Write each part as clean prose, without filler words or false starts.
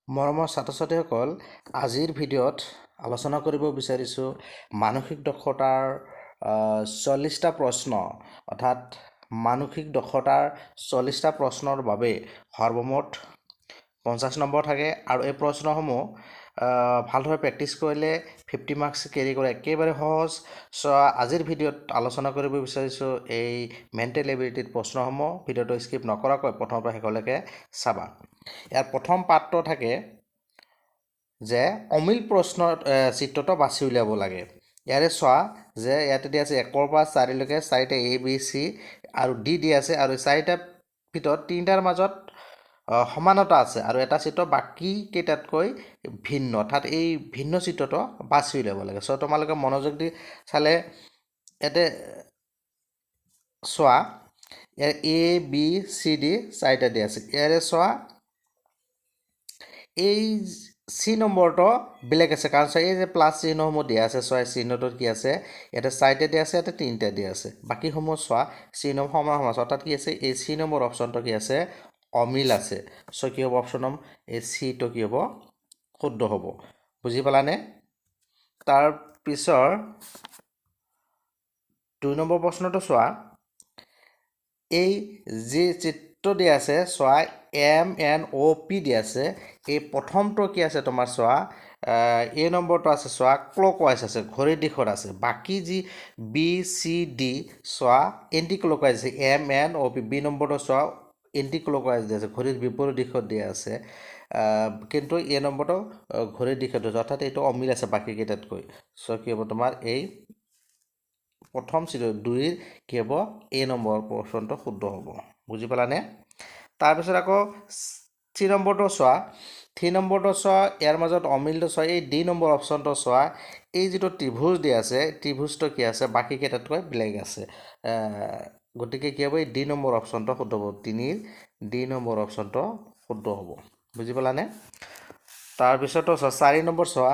মৰমৰ ছাত্ৰ-ছাত্ৰীসকল, আজিৰ ভিডিঅ'ত আলোচনা কৰিব বিচাৰিছোঁ মানসিক দক্ষতাৰ 40টা প্ৰশ্ন, অৰ্থাৎ মানসিক দক্ষতাৰ 40টা প্ৰশ্নৰ বাবে সৰ্বমুঠ 50 নম্বৰ থাকে আৰু এই প্ৰশ্নসমূহ ভালদৰে প্ৰেক্টিছ কৰিলে 50 মাৰ্কছ কেৰি কৰে। একেবাৰে সহজ। আজিৰ ভিডিঅ'ত আলোচনা কৰিব বিচাৰিছোঁ এই মেণ্টেল এবিলিটিৰ প্ৰশ্নসমূহ। ভিডিঅ'টো স্কিপ নকৰাকৈ প্ৰথমৰ পৰা শেষলৈকে চাবা। ইয়াৰ প্ৰথম পাঠটো থাকে যে অমিল প্ৰশ্নৰ চিত্ৰটো বাছি উলিয়াব লাগে। ইয়াৰে চোৱা যে ইয়াতে দিয়া আছে 1ৰ পৰা 4লৈকে 4টা ABC আৰু D দিয়া আছে আৰু 4টাৰ ভিতৰত 3টাৰ মাজত সমানতা আছে আৰু এটা চিত্ৰ বাকী কেইটাতকৈ ভিন্ন, অৰ্থাৎ এই ভিন্ন চিত্ৰটো বাছি উলিয়াব লাগে। তোমালোকে মনোযোগ দি চালে ইয়াতে চোৱা ইয়াৰ ABCD 4টা দিয়া আছে। ইয়াৰে চোৱা এই C নম্বৰটো বেলেগ আছে, কাৰণ এই যে প্লাছ চিহ্নসমূহ দিয়া আছে, চোৱা চিহ্নটোত কি আছে, ইয়াতে 4টা দিয়া আছে, ইয়াতে 3টা দিয়া আছে, বাকীসমূহ চোৱা চিহ্ন সমান সমান, অৰ্থাৎ কি আছে এই C নম্বৰ অপশ্যনটো কি আছে, অমিল আছে। কি হ'ব অপশ্যন নম্বৰ এই Cটো কি হ'ব, শুদ্ধ হ'ব। বুজি পালানে? তাৰ পিছৰ 2 নম্বৰ প্ৰশ্নটো চোৱা, এই যি চিত্ৰ দিয়া আছে চোৱা MNOP দিয়া আছে, এই প্ৰথমটো কি আছে তোমাৰ চোৱা এই নম্বৰটো আছে চোৱা ক্লকৱাইজ আছে, ঘড়ীৰ দিশত আছে। বাকী যি BCD চোৱা এণ্টি ক্লকৱাইজ আছে। MNOP বি নম্বৰটো চোৱা এণ্টি ক্লকৱাইজ দিয়া আছে, ঘড়ীৰ বিপৰীত দিশত দিয়া আছে, কিন্তু এই নম্বৰটো ঘড়ীৰ দিশত আছে, অৰ্থাৎ এইটো অমিল আছে বাকীকেইটাতকৈ। কি হ'ব তোমাৰ এই প্ৰথম চিত্ৰ 2ৰ কি হ'ব, এই নম্বৰ অপশ্যনটো শুদ্ধ হ'ব। বুজি পালানে? তাৰপিছত আকৌ 3 নম্বৰটো চোৱা, 3 নম্বৰটো চোৱা ইয়াৰ মাজত অমিলটো চোৱা, এই D নম্বৰ অপশ্যনটো চোৱা, এই যিটো ত্ৰিভুজ দিয়া আছে, ত্ৰিভুজটো কি আছে বাকীকেইটাতকৈ বেলেগ আছে, গতিকে কি হ'ব এই D নম্বৰ অপশ্যনটো শুদ্ধ হ'ব। 3ৰ D নম্বৰ অপশ্যনটো শুদ্ধ হ'ব। বুজি পালানে? তাৰপিছতো চোৱা 4 নম্বৰ চোৱা,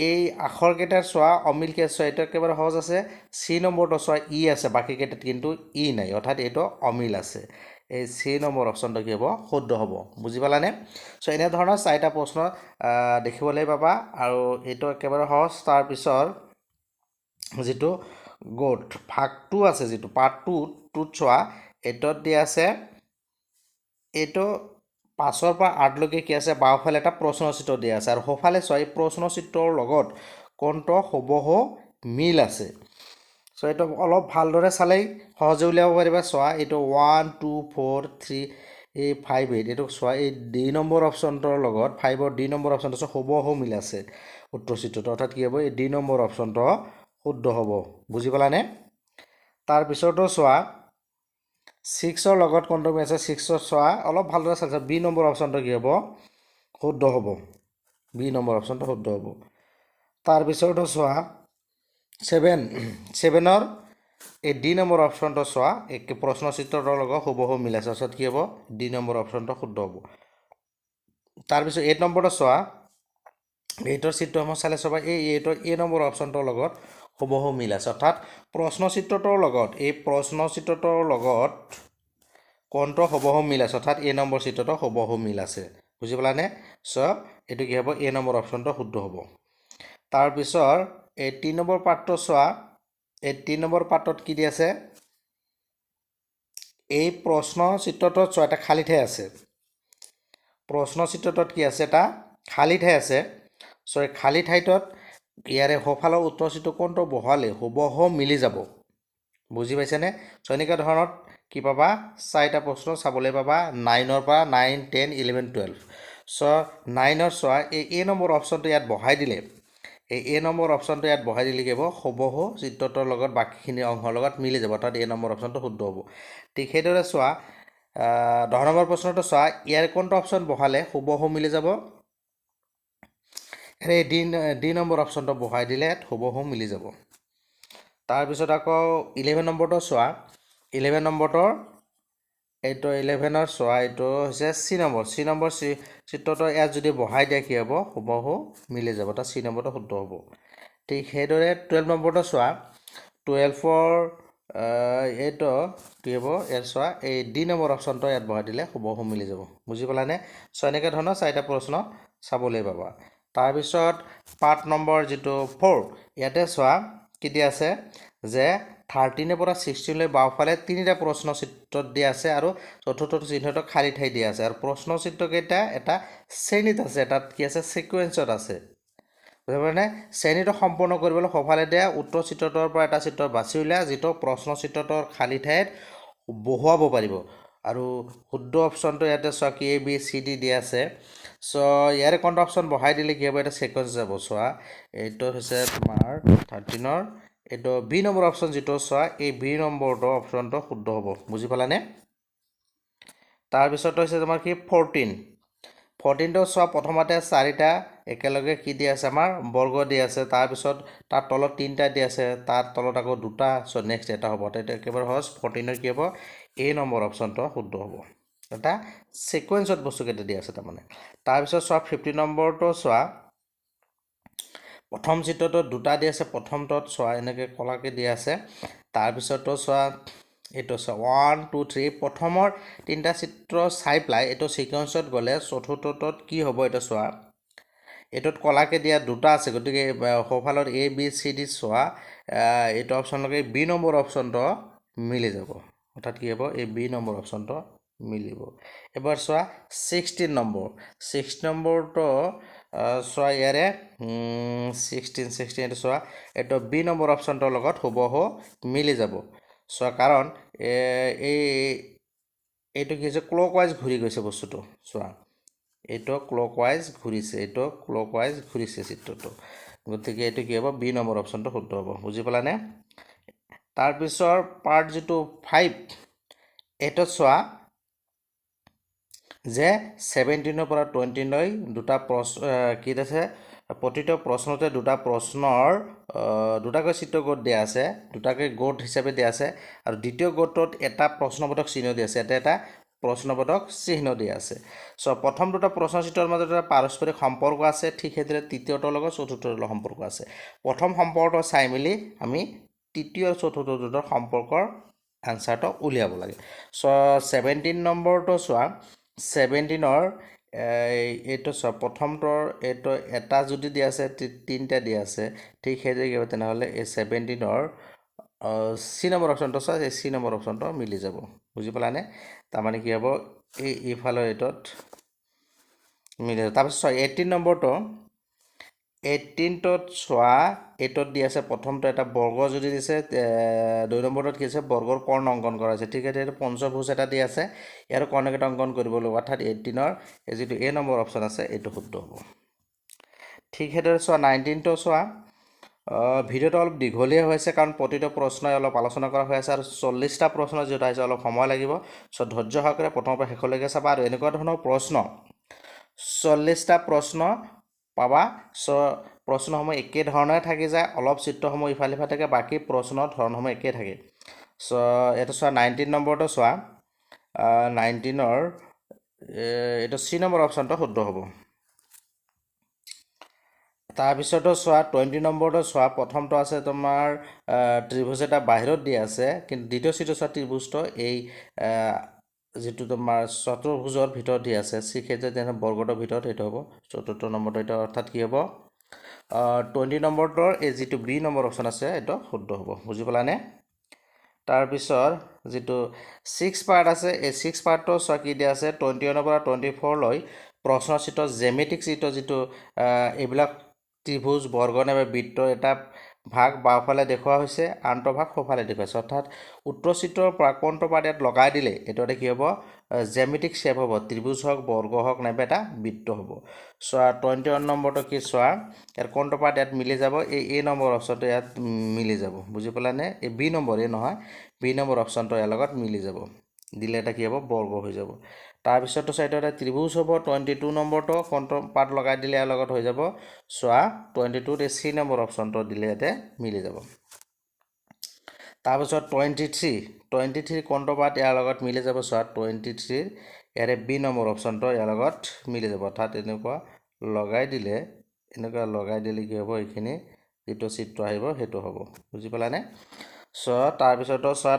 এই আখৰকেইটাৰ চোৱা অমিল কি আছে, এইটো একেবাৰে সহজ আছে। C নম্বৰটো চোৱা ই আছে, বাকীকেইটাত কিন্তু ই নাই, অৰ্থাৎ এইটো অমিল আছে। এই C নম্বৰ অপশ্যনটো কি হ'ব, শুদ্ধ হ'ব। বুজি পালানে? এনেধৰণৰ 4টা প্ৰশ্ন দেখিবলৈ পাবা আৰু এইটো একেবাৰে সহজ। তাৰপিছৰ যিটো গোট ভাগ 2 আছে, যিটো পাৰ্ট 2ত চোৱা এইটোত দিয়া আছে, এইটো 5ৰ পৰা 8লৈকে কি আছে, বাওঁফালে এটা প্ৰশ্নচিত্ৰ দিয়া আছে আৰু সোঁফালে চোৱা এই প্ৰশ্নচিত্ৰৰ লগত কোনটো হুবহু মিল আছে। এইটো অলপ ভালদৰে চালেই সহজে উলিয়াব পাৰিবা। চোৱা এইটো 1 2 4 3 5 8, এইটো চোৱা এই D নম্বৰ অপশ্যনটোৰ লগত 5ৰ D নম্বৰ অপশ্যনটো চোৱা হুবহু মিল আছে উত্তৰ চিত্ৰটো, অৰ্থাৎ কি হ'ব এই D নম্বৰ অপশ্যনটো শুদ্ধ হ'ব। বুজি পালানে? তাৰপিছতো চোৱা 6ৰ লগত কোনটো মিল আছে, 6ৰ চোৱা অলপ ভালদৰে চাইছা, B নম্বৰ অপশ্যনটো কি হ'ব, শুদ্ধ হ'ব। B নম্বৰ অপশ্যনটো শুদ্ধ হ'ব। তাৰপিছতো চোৱা 7ৰ এই D নম্বৰ অপশ্যনটো চোৱা এই প্ৰশ্নচিত্ৰটোৰ লগত হুবহু মিল আছে, অৰ্থাৎ কি হ'ব D নম্বৰ অপশ্যনটো শুদ্ধ হ'ব। তাৰপিছত 8 নম্বৰটো চোৱা, 8ৰ চিত্ৰসমূহ চালে চাবা এই 8ৰ A নম্বৰ অপশ্যনটোৰ লগত হুবহু মিল আছে, অৰ্থাৎ প্ৰশ্নচিত্ৰটোৰ লগত এই প্ৰশ্নচিত্ৰটোৰ লগত কোনটো হুবহু মিল আছে, অৰ্থাৎ A নম্বৰ চিত্ৰটো হুবহু মিল আছে। বুজি পালানে? এইটো কি হ'ব, A নম্বৰ অপশ্যনটো শুদ্ধ হ'ব। তাৰপিছৰ এই 3 নম্বৰ পাৰ্টটো চোৱা, এই 3 নম্বৰ পাৰ্টত কি দি আছে, এই প্ৰশ্নচিত্ৰটোত চোৱা এটা খালী ঠাই আছে, প্ৰশ্নচিত্ৰটোত কি আছে, এটা খালী ঠাই আছে। এই খালী ঠাইটোত ইয়াৰে সোঁফালৰ উত্তৰ চিত্ৰ কোনটো বহালে হুবহু মিলি যাব। বুজি পাইছেনে? এনেকুৱা ধৰণত কি পাবা, 4টা প্ৰশ্ন চাবলৈ পাবা 9ৰ পৰা 9 10 11 12। 9ৰ চোৱা এই A নম্বৰ অপশ্যনটো ইয়াত বহাই দিলে, এই A নম্বৰ অপশ্যনটো ইয়াত বহাই দিলে কি হ'ব, হুবহু চিত্ৰটোৰ লগত বাকীখিনি অংশৰ লগত মিলি যাব, অৰ্থাৎ A নম্বৰ অপশ্যনটো শুদ্ধ হ'ব। ঠিক সেইদৰে চোৱা 10 নম্বৰ প্ৰশ্নটো চোৱা, ইয়াৰ কোনটো অপশ্যন বহালে হুবহু মিলি যাব, এই D নম্বৰ অপশ্যনটো বহাই দিলে ইয়াত হুবহু মিলি যাব। তাৰপিছত আকৌ 11 নম্বৰটো চোৱা, 11 নম্বৰটোৰ এইটো 11ৰ চোৱা এইটো হৈছে C নম্বৰ চিত্ৰটো ইয়াত যদি বহাই দিয়ে কি হ'ব, হুবহু মিলি যাব, তাত C নম্বৰটো শুদ্ধ হ'ব। ঠিক সেইদৰে 12 নম্বৰটো চোৱা, 12ৰ এইটো কি হ'ব, ইয়াত চোৱা এই D নম্বৰ অপশ্যনটো ইয়াত বহাই দিলে হুবহু মিলি যাব। বুজি পালানে? এনেকৈ ধৰণৰ 4টা প্ৰশ্ন চাবলৈ পাবা তাৰপিছত পাৰ্ট নম্বৰ যিটো 4 ইয়াতে চোৱা কি দিয়া আছে যে 13 পৰা 16 লৈ বাওঁফালে তিনিটা প্ৰশ্ন চিত্ৰত দিয়া আছে আৰু চতুৰ্থটো চিহ্নটো খালী ঠাই দিয়া আছে আৰু প্ৰশ্ন চিত্ৰ কেইটা এটা শ্ৰেণীত আছে তাত কি আছে সিকুৱেন্সত আছে বুজিবানে শ্ৰেণীটো সম্পূৰ্ণ কৰিবলৈ সোঁফালে দিয়া উত্তৰ চিত্ৰটোৰ পৰা এটা চিত্ৰ বাছি উলিয়া যিটো প্ৰশ্ন চিত্ৰটোৰ খালী ঠাইত বহুৱাব পাৰিব আৰু শুদ্ধ অপশ্যনটো ইয়াতে চোৱা কি এ বি চি ডি দিয়া আছে সো ইয়াৰে কোনটো অপশ্যন বহাই দিলে কি হ'ব এটা সিকুৱেন্স যাব চোৱা এইটো হৈছে তোমাৰ 13ৰ এইটো বি নম্বৰ অপশ্যন যেটো চোৱা এই বি নম্বৰটো অপশ্যনটো শুদ্ধ হ'ব বুজি পালানে তাৰ পিছত হৈছে তোমাৰ কি 14 টো চোৱা প্ৰথমতে চাৰিটা একেলগে কি দি আছে আমাৰ বৰ্গ দি আছে তাৰ পিছত তাৰ তলত তিনটা দি আছে তাৰ তলত আকৌ দুটা সো নেক্সট এটা হ'ব তেতিয়া একেবাৰে হস 14 ৰ কি হ'ব এ নম্বৰ অপশ্যনটো শুদ্ধ হ'ব এটা সিকুৱেন্সত বস্তু কেইটা দি আছে তাৰমানে তাৰ পিছত চোৱা 15 নম্বৰটো চোৱা প্ৰথম চিত্ৰটো দুটা দি আছে প্ৰথমটোত চোৱা এনেকৈ কলাকে দি আছে তাৰ পিছতো চোৱা এইটো চোৱা 1 2 3 প্ৰথমৰ তিনটা চিত্ৰ চাই প্লাই এইটো সিকুৱেন্সত গলে চতুৰ্থটোত কি হ'ব এটা চোৱা এটোত কলাকে দিয়া দুটা আছে গতিকে সোঁফালৰ এ বি চি ডি চোৱা এইটো অপশ্যনলৈকে বি নম্বৰ অপশ্যনটো মিলি যাব অৰ্থাৎ কি হ'ব এই বি নম্বৰ অপশ্যনটো মিলিব এবাৰ চোৱা 16 নম্বৰটো চোৱা ইয়াৰে 16 এইটো চোৱা এইটো বি নম্বৰ অপশ্যনটোৰ লগত হুবহু মিলি যাব চোৱা কাৰণ এইটো কি হৈছে ক্লকৱাইজ ঘূৰি গৈছে বস্তুটো চোৱা এইটো ক্লকৱাইজ ঘূৰিছে চিত্ৰটো গতিকে এইটো কি হ'ব বি নম্বৰ অপশ্যনটো শুদ্ধ হ'ব বুজি পালানে তাৰপিছৰ পাৰ্ট যেটো 5 এইটো চোৱা যে 17 পৰা 20 লৈ দুটা কি আছে প্ৰতিটো প্ৰশ্নতে দুটা প্ৰশ্নৰ দুটাকৈ চিত্ৰ গোট দিয়া আছে দুটাকৈ গোট হিচাপে দিয়া আছে আৰু দ্বিতীয় গোটত এটা প্ৰশ্নবোধক চিহ্ন দিয়া আছে এটা প্ৰশ্নবোধক চিহ্ন দিয়া আছে সো প্ৰথম দুটা প্ৰশ্ন চিত্ৰৰ মাজত এটা পাৰস্পৰিক সম্পৰ্ক আছে ঠিক সেইদৰে তৃতীয়টোৰ লগত চতুৰ্থটোৰ লগত সম্পৰ্ক আছে প্ৰথম সম্পৰ্কটো চাই মিলি আমি তৃতীয় চতুৰ্থটোৰ সম্পৰ্কৰ আনসাৰটো উলিয়াব লাগে সো 17 নম্বৰটো চোৱা 17ৰ এইটো চোৱা প্ৰথমটোৰ এইটো এটা যদি দিয়া আছে তিনটা দিয়া আছে ঠিক সেইদৰে কি হ'ব তেনেহ'লে এই 17ৰ সি নম্বৰ অপশ্যনটো চোৱা এই সি নম্বৰ অপশ্যনটো মিলি যাব বুজি পালানে তাৰমানে কি হ'ব এই ইফালৰ এইটোত মিলি যাব তাৰপিছত 18 নম্বৰটো 18টোত চোৱা এইটোত দি আছে প্ৰথমটো এটা বৰ্গ যদি দিছে 2 নম্বৰটোত কি আছে বৰ্গৰ কৰ্ণ অংকন কৰা আছে ঠিক আছে এইটো পঞ্চভুজ এটা দি আছে ইয়াৰ কৰ্ণকেইটা অংকন কৰিব লাগিব অৰ্থাৎ 18ৰ এই যেটো এ নম্বৰ অপশ্যন আছে এইটো শুদ্ধ হ'ব ঠিক সেইদৰে চোৱা 19টো চোৱা ভিডিওটো অলপ দীঘলীয়া হৈছে কাৰণ প্ৰতিটো প্ৰশ্নই অলপ আলোচনা কৰা হৈ আছে আৰু 40টা প্ৰশ্ন যেটা আছে অলপ সময় লাগিব সো ধৈৰ্য সহকাৰে প্ৰথমৰ পৰা শেষলৈকে চাবা আৰু এনেকুৱা ধৰণৰ প্ৰশ্ন 40টা প্ৰশ্ন পাবা সো প্ৰশ্নসমূহ একে ধৰণে থাকি যায় অলপ চিত্ৰসমূহ ইফালে ইফালে থাকে বাকি প্ৰশ্নৰ ধৰণসমূহ একে থাকে সো এটা চোৱা 19 নম্বৰটো চোৱা 19ৰ এটা সি নম্বৰ অপশ্যনটো শুদ্ধ হ'ব তাৰপিছতো চোৱা 20 নম্বৰটো চোৱা প্ৰথমটো আছে তোমাৰ ত্ৰিভুজ এটা বাহিৰত দিয়া আছে কিন্তু দ্বিতীয় চিত্ৰ চোৱা ত্ৰিভুজটো এই যেটো তোমাৰ চতুৰ্ভুজৰ ভিতৰত দিয়া আছে ঠিক সেইদৰে তেনে বৰ্গটোৰ ভিতৰত এইটো হ'ব চতুৰ্থ নম্বৰটো এটা অৰ্থাৎ কি হ'ব 20 নম্বৰটোৰ এই যেটো বি নম্বৰ অপশ্যন আছে এইটো শুদ্ধ হ'ব বুজি পালানে তাৰপিছত যেটো 6 পাৰ্ট আছে এই 6 পাৰ্টটো চোৱা কি দিয়া আছে 21 পৰা 24 লৈ প্ৰশ্ন চিত্ৰ জ্যামিতিক চিত্ৰ যেটো এইবিলাক ত্ৰিভুজ বৰ্গ নাইবা বৃত্তৰ এটা ভাগ বাওঁফালে দেখুওৱা হৈছে আনটো ভাগ সোঁফালে দেখুৱাইছে অৰ্থাৎ উত্তৰ চিত্ৰৰ পৰা কোনটো পাৰ্ট ইয়াত লগাই দিলে এটোতে কি হ'ব জ্যামিতিক শেপ হ'ব ত্ৰিভুজ হওক বৰ্গ হওক নাইবা এটা বৃত্ত হ'ব চোৱা 21 নম্বৰটো কি চোৱা ইয়াৰ কোনটো পাৰ্ট ইয়াত মিলি যাব এই এ নম্বৰ অপশ্যনটো ইয়াত মিলি যাব বুজি পালানে এই বি নম্বৰ এ নহয় বি নম্বৰ অপশ্যনটো ইয়াৰ লগত মিলি যাব দিলে এটা কি হ'ব বৰ্গ হৈ যাব তাৰপিছতো সাইডতে ত্ৰিভুজ হ'ব 22 নম্বৰটো কোনটো পাৰ্ট লগাই দিলে ইয়াৰ লগত হৈ যাব চোৱা 22 তে সি নম্বৰ অপশ্যনটো দিলে ইয়াতে মিলি যাব তাৰপিছত 23 কোনটো পাৰ্ট ইয়াৰ লগত মিলি যাব চোৱা 23 ইয়াৰে বি নম্বৰ অপশ্যনটো ইয়াৰ লগত মিলি যাব অৰ্থাৎ এনেকুৱা লগাই দিলে কি হ'ব এইখিনি যেটো চিত্ৰ আহিব হেতু হ'ব বুজি পালানে সো তাৰপিছতো চোৱা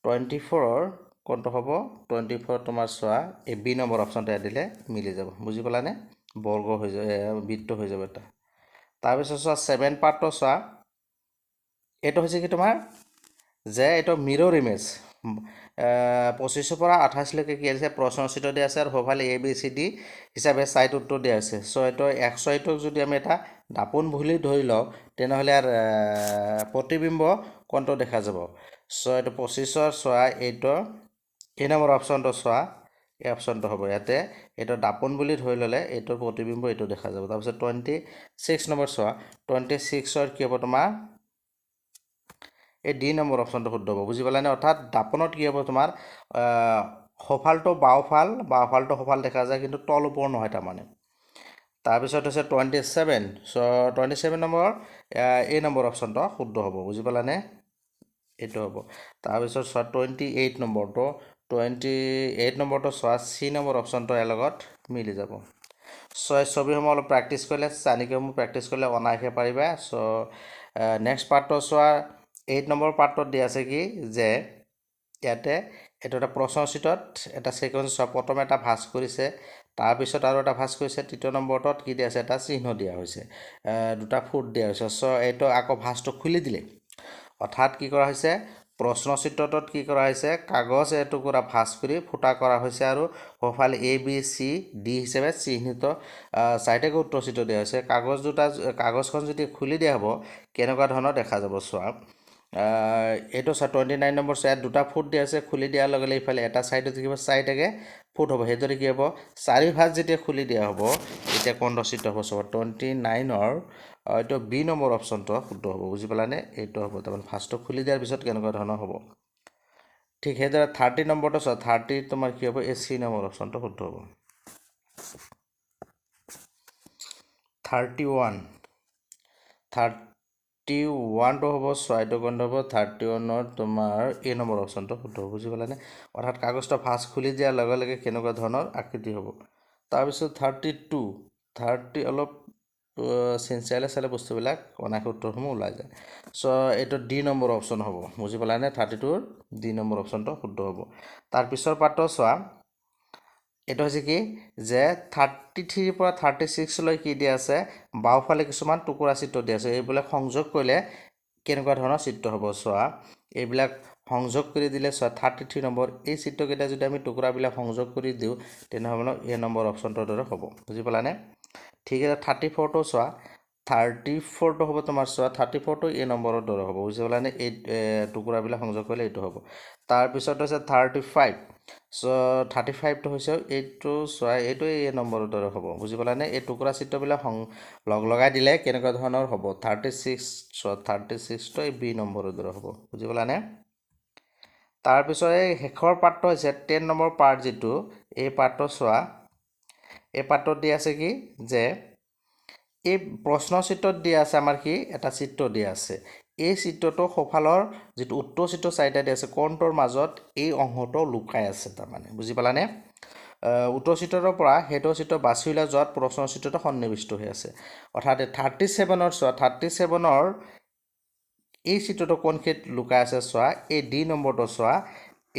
24ৰ কোনটো হ'ব 24 তোমাৰ চোৱা এই বি নম্বৰ অপশ্যনটো দিলে মিলি যাব বুজি পালানে বৰ্গ হৈ যাব, বৃত্ত হৈ যাব এটা। তাৰপিছত চোৱা 7 পাৰ্টটো চোৱা, এইটো হৈছে কি তোমাৰ যে এইটো মিৰৰ ইমেজ 25 পৰা 28লৈকে কি আছে প্ৰশ্ন চিত্ৰ দিয়া আছে আৰু সোঁফালে ABCD হিচাপে চাইড উত্তৰ দিয়া আছে। চ' এইটো 100টোক যদি আমি এটা দাপোন বুলি ধৰি লওঁ তেনেহ'লে আৰু প্ৰতিবিম্ব কোনটো দেখা যাব। চ' এইটো 25ৰ চোৱা, এইটো এই নম্বৰ অপশ্যনটো চোৱা, এই অপশ্যনটো হ'ব। ইয়াতে এইটো দাপোন বুলি ধৰি ল'লে এইটোৰ প্ৰতিবিম্ব এইটো দেখা যাব। তাৰপিছত 26 নম্বৰ চোৱা, 26ৰ কি হ'ব তোমাৰ এই D নম্বৰ অপশ্যনটো শুদ্ধ হ'ব। বুজি পালানে? অৰ্থাৎ দাপোনত কি হ'ব তোমাৰ সোঁফালটো বাওঁফালটো সোঁফাল দেখা যায়, কিন্তু তল ওপৰ নহয় তাৰমানে। তাৰপিছত হৈছে 27, চ' 27 নম্বৰ এই নম্বৰ অপশ্যনটো শুদ্ধ হ'ব। বুজি পালানে? এইটো হ'ব। তাৰপিছত চোৱা 28 নম্বৰটো, 28 নম্বৰটো চোৱা, C নম্বৰ অপশ্যনটো ইয়াৰ লগত মিলি যাব। চ' ছবিসমূহ অলপ প্ৰেক্টিছ কৰিলে, চানিকসমূহ প্ৰেক্টিছ কৰিলে অনায়াসে পাৰিবা। চ' নেক্সট পাৰ্টটো চোৱা, 8 নম্বৰ পাৰ্টত দিয়া আছে কি যে ইয়াতে এইটো এটা প্ৰশ্নচিত্ৰত এটা ছিকুৱেঞ্চ চোৱা, প্ৰথমে এটা ভাঁজ কৰিছে, তাৰপিছত আৰু এটা ভাঁজ কৰিছে, তৃতীয় নম্বৰটোত কি দিয়া আছে এটা চিহ্ন দিয়া হৈছে, দুটা ফুট দিয়া হৈছে। চ' এইটো আকৌ ভাঁজটো খুলি দিলে, অৰ্থাৎ কি কৰা হৈছে প্ৰশ্নচিত্ৰটোত কি কৰা হৈছে কাগজ এটুকুৰা ভাঁজ কৰি ফুটা কৰা হৈছে আৰু সোঁফালে ABCD হিচাপে চিহ্নিত চাৰিটাকৈ উত্তৰ চিত্ৰ দিয়া হৈছে। কাগজখন যদি খুলি দিয়া হ'ব কেনেকুৱা ধৰণৰ দেখা যাব চোৱা। এইটো চোৱা 29 নম্বৰ চোৱা, ইয়াত দুটা ফুট দিয়া আছে, খুলি দিয়াৰ লগে লগে ইফালে এটা ছাইডত কিবা চাৰিটাকৈ ফুট হ'ব। সেইদৰে কি হ'ব চাৰি ভাঁজ যেতিয়া খুলি দিয়া হ'ব তেতিয়া কোনটো চিত্ৰ হ'ব চোৱা। 29ৰ এইটো B নম্বৰ অপশ্যনটো শুদ্ধ হ'ব। বুজি পালানে? এইটো হ'ব। তাৰমানে ফাৰ্ষ্টটো খুলি দিয়াৰ পিছত কেনেকুৱা ধৰণৰ হ'ব। ঠিক সেইদৰে 30 নম্বৰটো চোৱা, 30 তোমাৰ কি হ'ব এই C নম্বৰ অপশ্যনটো শুদ্ধ হ'ব। 31টো হ'ব চোৱা, এইটো কোনটো হ'ব 31ৰ তোমাৰ A নম্বৰ অপশ্যনটো শুদ্ধ হ'ব। বুজি পালানে? অৰ্থাৎ কাগজটো ভাঁজ খুলি দিয়াৰ লগে লগে কেনেকুৱা ধৰণৰ আকৃতি হ'ব। তাৰপিছত 30 অলপ চিনচিয়াৰলি চালে বস্তুবিলাক অনায়াসে উত্তৰসমূহ ওলাই যায়। চ' এইটো D নম্বৰ অপশ্যন হ'ব। বুজি পালানে? 32ৰ D নম্বৰ অপশ্যনটো শুদ্ধ হ'ব। তাৰপিছৰ পাৰ্টটো চোৱা, এইটো হৈছে কি যে 33 পৰা 36লৈ কি দিয়া আছে বাওঁফালে কিছুমান টুকুৰা চিত্ৰ দিয়া আছে। এইবিলাক সংযোগ কৰিলে কেনেকুৱা ধৰণৰ চিত্ৰ হ'ব চোৱা। এইবিলাক সংযোগ কৰি দিলে চোৱা 33 নম্বৰ এই চিত্ৰকেইটা যদি আমি টুকুৰাবিলাক সংযোগ কৰি দিওঁ তেনেহ'লে A নম্বৰ অপশ্যনটোৰ দৰে হ'ব। বুজি পালানে? ঠিক আছে। 34টো চোৱা, 34টো হ'ব তোমাৰ চোৱা, 34টো A নম্বৰৰ দৰে হ'ব। বুজি পালানে? এই টুকুৰাবিলাক সংযোগ কৰিলে এইটো হ'ব। তাৰপিছত হৈছে 35, চ' 35টো হৈছে এইটো চোৱা, এইটো A নম্বৰৰ দৰে হ'ব। বুজি পালানে? এই টুকুৰা চিত্ৰবিলাক লগাই দিলে কেনেকুৱা ধৰণৰ হ'ব। 36 চোৱা, 36টো এই B নম্বৰৰ দৰে হ'ব। বুজি পালানে? তাৰপিছত এই শেষৰ পাৰ্টটো হৈছে 10 নম্বৰ পাৰ্ট, যিটো এই পাৰ্টটো চোৱা, এই পাৰ্টত দিয়া আছে কি যে এই প্ৰশ্ন চিত্ৰত দিয়া আছে আমাৰ কি এটা চিত্ৰ দিয়া আছে। এই চিত্ৰটো সোঁফালৰ যিটো উত্তৰ চিত্ৰ চাৰিটা দিয়া আছে কোণটোৰ মাজত এই অংশটো লুকাই আছে তাৰমানে। বুজি পালানে? উত্তৰ চিত্ৰৰ পৰা সেইটো চিত্ৰ বাছি উলিয়াই যোৱাত প্ৰশ্ন চিত্ৰটো সন্নিৱিষ্ট হৈ আছে। অৰ্থাৎ 37ৰ চোৱা, 37ৰ এই চিত্ৰটো কোনখিনিত লুকাই আছে চোৱা, এই D নম্বৰটো চোৱা,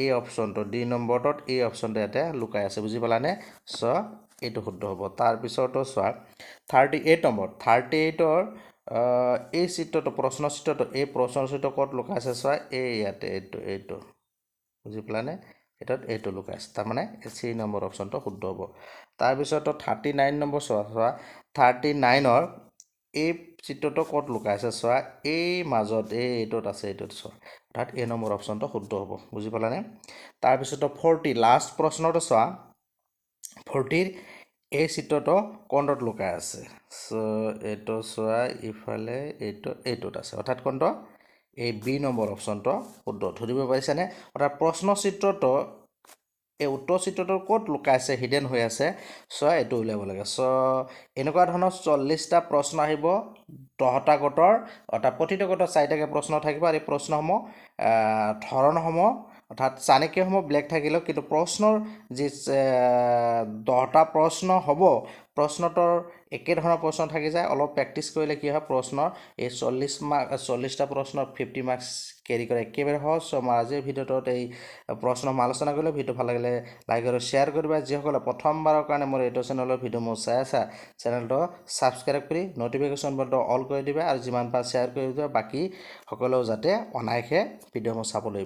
এই অপশ্যনটো D নম্বৰটোত এই অপশ্যনটো ইয়াতে লুকাই আছে। বুজি পালানে? চ' এইটো শুদ্ধ হ'ব। তাৰপিছতো চোৱা 38 নম্বৰ, 38ৰ এই চিত্ৰটো প্ৰশ্ন চিত্ৰটো, এই প্ৰশ্ন চিত্ৰ ক'ত লুকাই আছে চোৱা, এই ইয়াতে এইটো। বুজি পালানে? এইটো লুকাই আছে, তাৰমানে C নম্বৰ অপশ্যনটো শুদ্ধ হ'ব। তাৰপিছতো 39 নম্বৰ চোৱা, 39ৰ এই চিত্ৰটো ক'ত লুকাই আছে চোৱা, এই মাজত এইটোত আছে, এইটোত চোৱা, অৰ্থাৎ A নম্বৰ অপশ্যনটো শুদ্ধ হ'ব। বুজি পালানে? তাৰপিছতো 40 লাষ্ট প্ৰশ্নটো চোৱা, 40ৰ এই চিত্ৰটো কোণটোত লুকাই আছে। চ' এইটো চোৱা, ইফালে এইটোত আছে, অৰ্থাৎ কোনটো এই B নম্বৰ অপশ্যনটো শুদ্ধ। ধৰিব পাৰিছানে? অৰ্থাৎ প্ৰশ্ন চিত্ৰটো এই উত্তৰ চিত্ৰটোৰ ক'ত লুকাই আছে, হিডেন হৈ আছে, চ' এইটো উলিয়াব লাগে। চ' এনেকুৱা ধৰণৰ 40টা প্ৰশ্ন আহিব 10টা গোটৰ, অৰ্থাৎ প্ৰতিটো গোটত 4টাকৈ প্ৰশ্ন থাকিব। আৰু এই প্ৰশ্নসমূহ ধৰণসমূহ অৰ্থাৎ চাণক্যসমূহ ব্লেক থাকিলেও কিন্তু প্ৰশ্নৰ যি 10টা প্ৰশ্ন হ'ব প্ৰশ্নটোৰ একে ধৰণৰ প্ৰশ্ন থাকি যায় অলপ প্ৰেক্টিছ কৰিলে কি হয় প্ৰশ্নৰ এই 40টা প্ৰশ্নৰ 50 মাৰ্কছ কেৰি কৰে একেবাৰে সহজ মই আজিৰ ভিডিঅ'টোত এই প্ৰশ্ন আলোচনা কৰিলে ভিডিঅ' ভাল লাগিলে লাইক আৰু শ্বেয়াৰ কৰিবা যিসকলে প্ৰথমবাৰৰ কাৰণে মোৰ এইটো চেনেলৰ ভিডিঅ' মোৰ চাই আছা চেনেলটো ছাবস্ক্ৰাইব কৰি নটিফিকেশ্যন বেলটো অল কৰি দিবা আৰু যিমান পাৰা শ্বেয়াৰ কৰি দিবা বাকী সকলেও যাতে অনায়াসে ভিডিঅ' মোৰ চাবলৈ